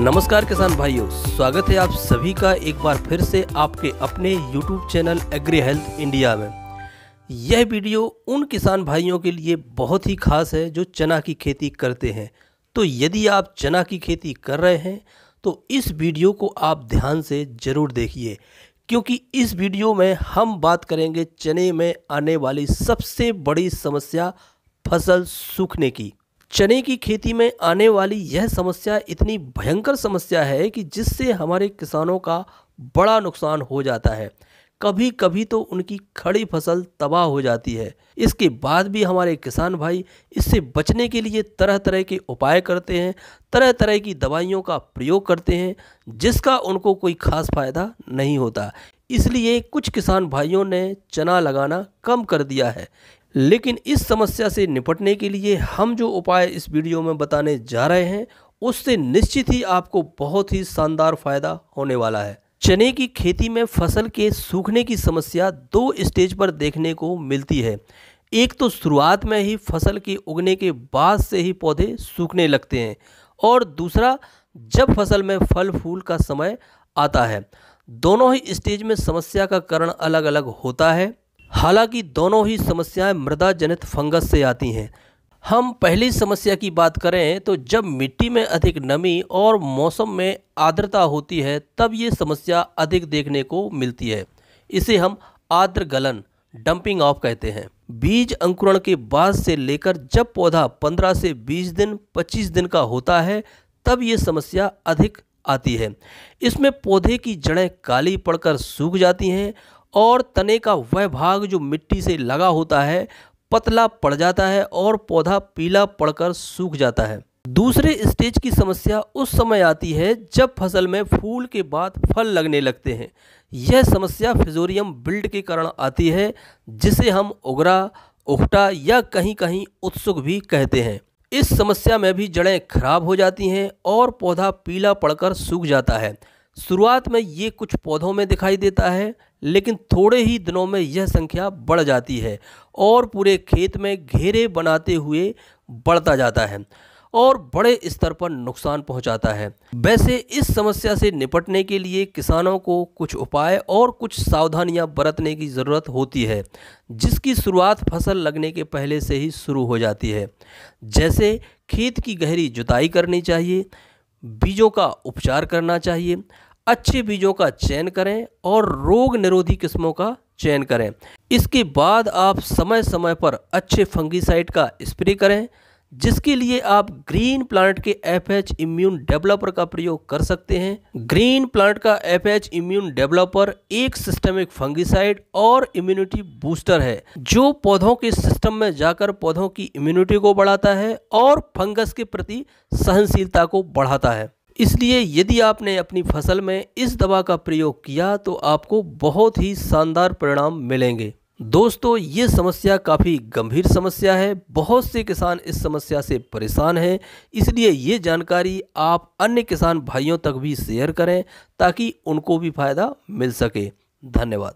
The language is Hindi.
नमस्कार किसान भाइयों, स्वागत है आप सभी का एक बार फिर से आपके अपने YouTube channel agri health India में। यह वीडियो उन किसान भाइयों के लिए बहुत ही खास है जो चना की खेती करते हैं। तो यदि आप चना की खेती कर रहे हैं तो इस वीडियो को आप ध्यान से ज़रूर देखिए, क्योंकि इस वीडियो में हम बात करेंगे चने में आने वाली सबसे बड़ी समस्या फसल सूखने की। चने की खेती में आने वाली यह समस्या इतनी भयंकर समस्या है कि जिससे हमारे किसानों का बड़ा नुकसान हो जाता है। कभी कभी तो उनकी खड़ी फसल तबाह हो जाती है। इसके बाद भी हमारे किसान भाई इससे बचने के लिए तरह तरह के उपाय करते हैं, तरह तरह की दवाइयों का प्रयोग करते हैं, जिसका उनको कोई खास फायदा नहीं होता। इसलिए कुछ किसान भाइयों ने चना लगाना कम कर दिया है। लेकिन इस समस्या से निपटने के लिए हम जो उपाय इस वीडियो में बताने जा रहे हैं, उससे निश्चित ही आपको बहुत ही शानदार फायदा होने वाला है। चने की खेती में फसल के सूखने की समस्या दो स्टेज पर देखने को मिलती है। एक तो शुरुआत में ही फसल के उगने के बाद से ही पौधे सूखने लगते हैं, और दूसरा जब फसल में फल फूल का समय आता है। दोनों ही स्टेज में समस्या का कारण अलग अलग होता है। हालांकि दोनों ही समस्याएं मृदा जनित फंगस से आती हैं। हम पहली समस्या की बात करें तो जब मिट्टी में अधिक नमी और मौसम में आर्द्रता होती है, तब ये समस्या अधिक देखने को मिलती है। इसे हम आर्द्र गलन डंपिंग ऑफ कहते हैं। बीज अंकुरण के बाद से लेकर जब पौधा 15 से 20 दिन 25 दिन का होता है, तब ये समस्या अधिक आती है। इसमें पौधे की जड़ें काली पड़कर सूख जाती हैं और तने का वह भाग जो मिट्टी से लगा होता है पतला पड़ जाता है और पौधा पीला पड़कर सूख जाता है। दूसरे स्टेज की समस्या उस समय आती है जब फसल में फूल के बाद फल लगने लगते हैं। यह समस्या फिजोरियम बिल्ड के कारण आती है, जिसे हम उगरा, उखटा या कहीं कहीं उत्सुक भी कहते हैं। इस समस्या में भी जड़ें खराब हो जाती हैं और पौधा पीला पड़कर सूख जाता है। शुरुआत में ये कुछ पौधों में दिखाई देता है, लेकिन थोड़े ही दिनों में यह संख्या बढ़ जाती है और पूरे खेत में घेरे बनाते हुए बढ़ता जाता है और बड़े स्तर पर नुकसान पहुंचाता है। वैसे इस समस्या से निपटने के लिए किसानों को कुछ उपाय और कुछ सावधानियां बरतने की ज़रूरत होती है, जिसकी शुरुआत फसल लगने के पहले से ही शुरू हो जाती है। जैसे खेत की गहरी जुताई करनी चाहिए, बीजों का उपचार करना चाहिए, अच्छे बीजों का चयन करें और रोग निरोधी किस्मों का चयन करें। इसके बाद आप समय समय पर अच्छे फंगीसाइड का स्प्रे करें, जिसके लिए आप ग्रीन प्लांट के FH इम्यून डेवलपर का प्रयोग कर सकते हैं। ग्रीन प्लांट का FH इम्यून डेवलपर एक सिस्टमिक फंगीसाइड और इम्यूनिटी बूस्टर है, जो पौधों के सिस्टम में जाकर पौधों की इम्यूनिटी को बढ़ाता है और फंगस के प्रति सहनशीलता को बढ़ाता है। इसलिए यदि आपने अपनी फसल में इस दवा का प्रयोग किया तो आपको बहुत ही शानदार परिणाम मिलेंगे। दोस्तों, ये समस्या काफ़ी गंभीर समस्या है। बहुत से किसान इस समस्या से परेशान हैं। इसलिए ये जानकारी आप अन्य किसान भाइयों तक भी शेयर करें, ताकि उनको भी फायदा मिल सके। धन्यवाद।